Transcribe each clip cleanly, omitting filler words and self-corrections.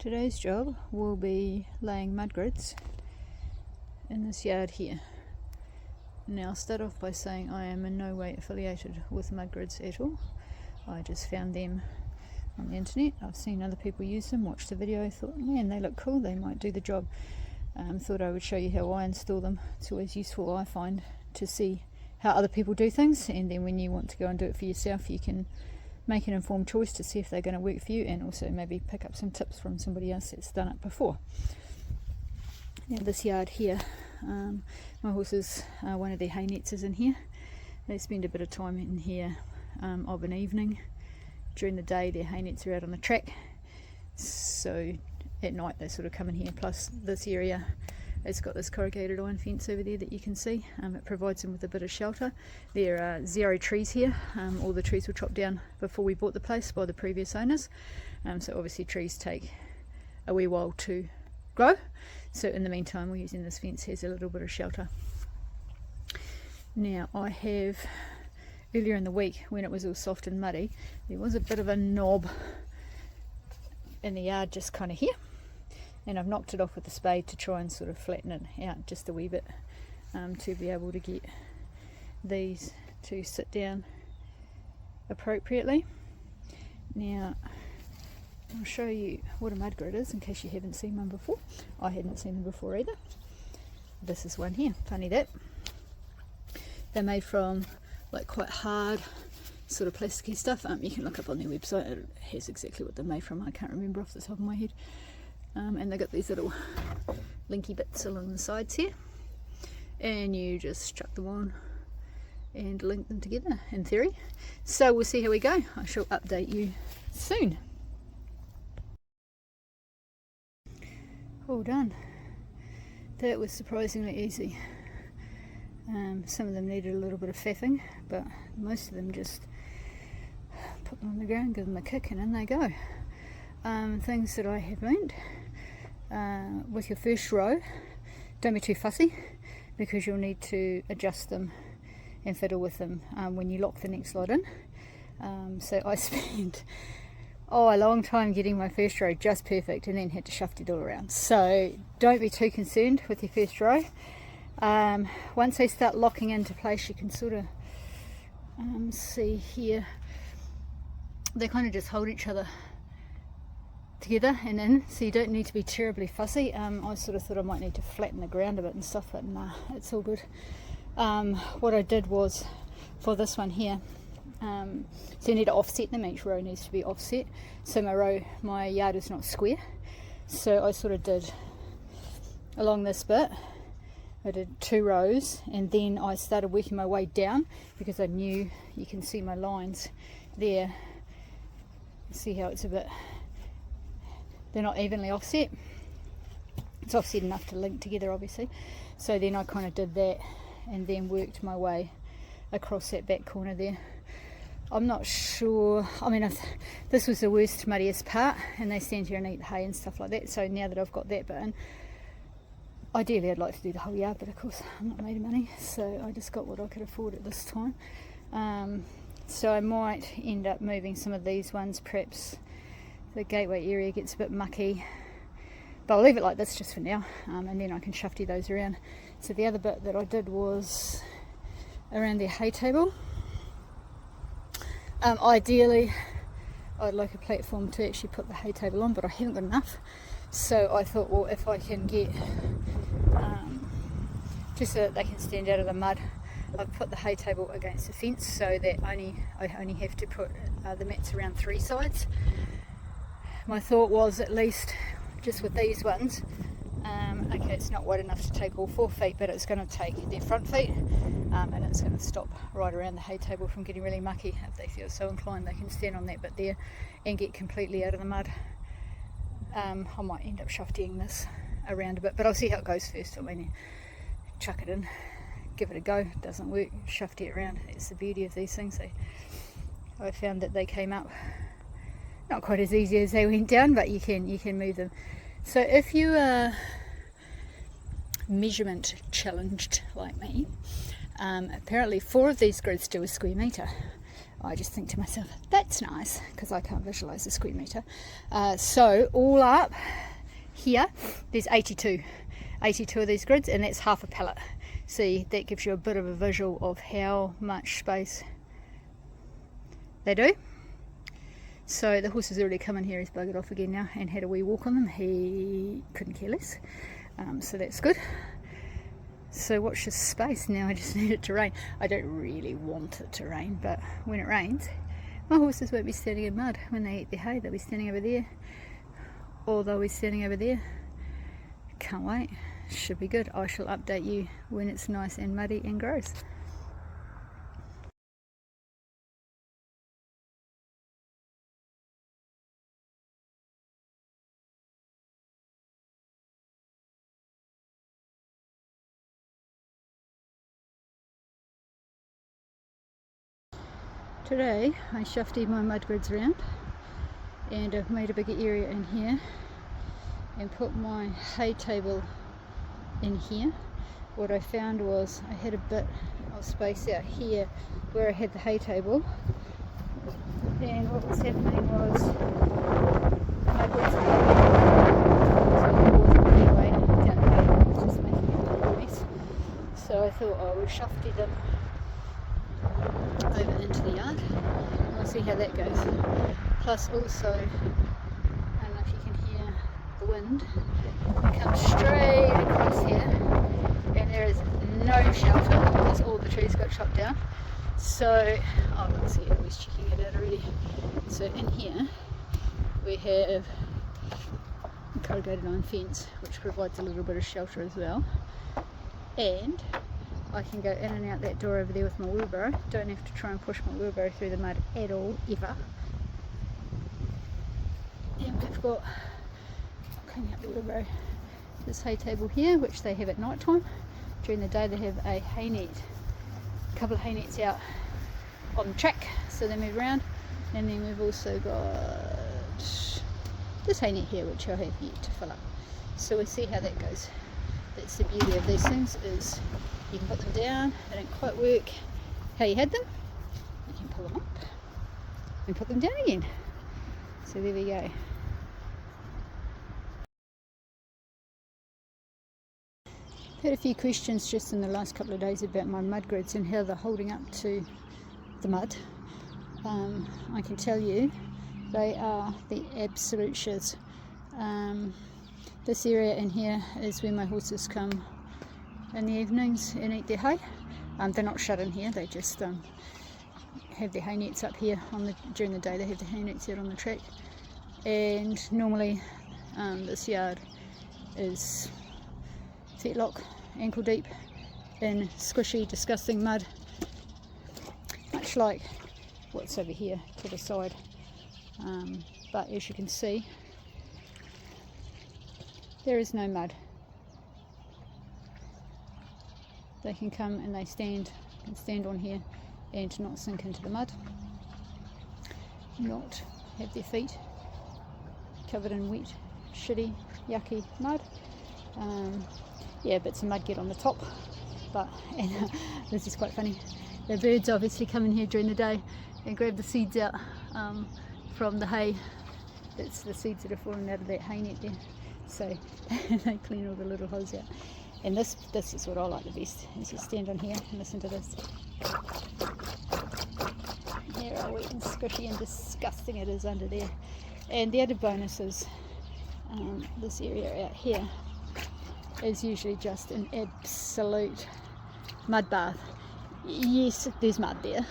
Today's job will be laying MudGrids in this yard here. Now I'll start off by saying I am in no way affiliated with MudGrids at all. I just found them on the internet. I've seen other people use them, watched the video, thought, man, they look cool, they might do the job. Thought I would show you how I install them. It's always useful, I find, to see how other people do things, and then when you want to go and do it for yourself, you can make an informed choice to see if they're going to work for you, and also maybe pick up some tips from somebody else that's done it before. Now this yard here, my horses, one of their hay nets is in here. They spend a bit of time in here of an evening. During the day their hay nets are out on the track, so at night they sort of come in here. Plus this area, it's got this corrugated iron fence over there that you can see. It provides them with a bit of shelter. There are 0 trees here. All the trees were chopped down before we bought the place by the previous owners. So obviously trees take a wee while to grow. So in the meantime we're using this fence as a little bit of shelter. Now I have, earlier in the week when it was all soft and muddy, there was a bit of a knob in the yard just kind of here. And I've knocked it off with the spade to try and sort of flatten it out just a wee bit, to be able to get these to sit down appropriately. Now I'll show you what a MudGrid is in case you haven't seen one before. I hadn't seen them before either. This is one here, funny that. They're made from like quite hard sort of plasticky stuff. You can look up on their website, it has exactly what they're made from. I can't remember off the top of my head. And they've got these little linky bits along the sides here, and you just chuck them on and link them together in theory. So we'll see how we go. I shall update you soon. All done. That was surprisingly easy. Some of them needed a little bit of faffing, but most of them just put them on the ground, give them a kick, and in they go. Things that I have learned with your first row, don't be too fussy, because you'll need to adjust them and fiddle with them when you lock the next lot in. So I spent a long time getting my first row just perfect, and then had to shuffle it all around. So don't be too concerned with your first row. Once they start locking into place, you can sort of see here, they kind of just hold each other together and in, so you don't need to be terribly fussy. I sort of thought I might need to flatten the ground a bit and stuff, but nah, it's all good. What I did was, for this one here, so you need to offset them. Each row needs to be offset, so my yard is not square, so I sort of did along this bit, I did 2 rows, and then I started working my way down because I knew, you can see my lines there, see how it's a bit, they're not evenly offset. It's offset enough to link together obviously. So then I kind of did that and then worked my way across that back corner there. I'm not sure, I mean, if this was the worst, muddiest part, and they stand here and eat hay and stuff like that, so now that I've got that bit in, ideally I'd like to do the whole yard, but of course I'm not made of money, so I just got what I could afford at this time. So I might end up moving some of these ones, perhaps the gateway area gets a bit mucky, but I'll leave it like this just for now, and then I can shufty those around. So the other bit that I did was around their hay table. Ideally I'd like a platform to actually put the hay table on, but I haven't got enough, so I thought, well, if I can get just so that they can stand out of the mud, I've put the hay table against the fence so that I only have to put the mats around 3 sides. My thought was, at least just with these ones, okay, it's not wide enough to take all 4 feet, but it's going to take their front feet, and it's going to stop right around the hay table from getting really mucky. If they feel so inclined, they can stand on that bit there and get completely out of the mud. I might end up shuftying this around a bit, but I'll see how it goes first. I mean, chuck it in, give it a go. It doesn't work, shufty it around. It's the beauty of these things. I found that they came up not quite as easy as they went down, but you can move them. So if you are measurement challenged like me, apparently 4 of these grids do a square metre. I just think to myself, that's nice, because I can't visualize a square metre. So all up, here there's 82 of these grids, and that's half a pallet. See, that gives you a bit of a visual of how much space they do. So the horse has already come in here, he's buggered off again now and had a wee walk on them. He couldn't care less, so that's good. So watch this space now. I just need it to rain. I don't really want it to rain, but when it rains, my horses won't be standing in mud. When they eat their hay, they'll be standing over there, or they'll be standing over there. Can't wait. Should be good. I shall update you when it's nice and muddy and gross. Today I shifted my MudGrids around, and I've made a bigger area in here and put my hay table in here. What I found was I had a bit of space out here where I had the hay table, and what was happening was MudGrids anyway down the way, it was just making a little mess. So I thought I would shuffle them over into the yard, and we'll see how that goes. Plus also, I don't know if you can hear the wind, it comes straight across here, and there is no shelter because all the trees got chopped down. So, oh let's see, I was checking it out already. So in here we have a corrugated iron fence which provides a little bit of shelter as well, and I can go in and out that door over there with my wheelbarrow. Don't have to try and push my wheelbarrow through the mud at all, ever. And we've got, cleaning up the wheelbarrow, this hay table here, which they have at night time. During the day they have a hay net, a couple of hay nets out on the track, so they move around. And then we've also got this hay net here, which I have yet to fill up. So we'll see how that goes. That's the beauty of these things, is you can put them down, they don't quite work how you had them. You can pull them up and put them down again. So there we go. I've had a few questions just in the last couple of days about my MudGrids and how they're holding up to the mud. I can tell you they are the absolute shiz. This area in here is where my horses come in the evenings and eat their hay. They're not shut in here, they just have their hay nets up here. During the day they have the hay nets out on the track, and normally this yard is fetlock, ankle deep in squishy, disgusting mud, much like what's over here to the side. But as you can see, there is no mud. They can come and they can stand on here and not sink into the mud, not have their feet covered in wet, shitty, yucky mud. Yeah, bits of mud get on the top, but and this is quite funny. The birds obviously come in here during the day and grab the seeds out from the hay. That's the seeds that are falling out of that hay net there. So they clean all the little holes out. And this is what I like the best, is you stand on here and listen to this. Hear how wet and squishy and disgusting it is under there. And the added bonus is this area out here is usually just an absolute mud bath. Yes, there's mud there,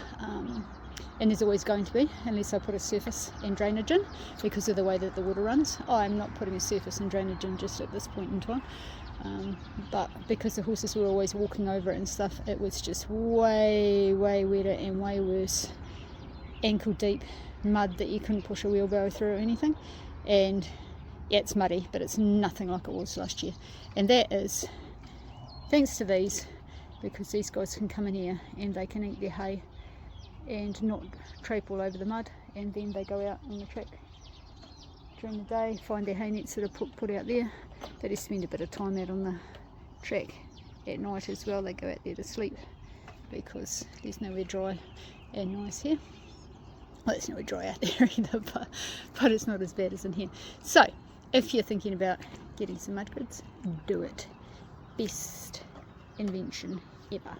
and there's always going to be, unless I put a surface and drainage in, because of the way that the water runs. I'm not putting a surface and drainage in just at this point in time. But because the horses were always walking over it and stuff, it was just way wetter and way worse, ankle deep mud that you couldn't push a wheelbarrow through or anything. And yeah, it's muddy, but it's nothing like it was last year, and that is thanks to these, because these guys can come in here and they can eat their hay and not trape all over the mud, and then they go out on the track during the day, find their hay nets that are put out there. They just spend a bit of time out on the track at night as well. They go out there to sleep because there's nowhere dry and nice here. Well, it's nowhere dry out there either, but it's not as bad as in here. So if you're thinking about getting some MudGrids, do it. Best invention ever.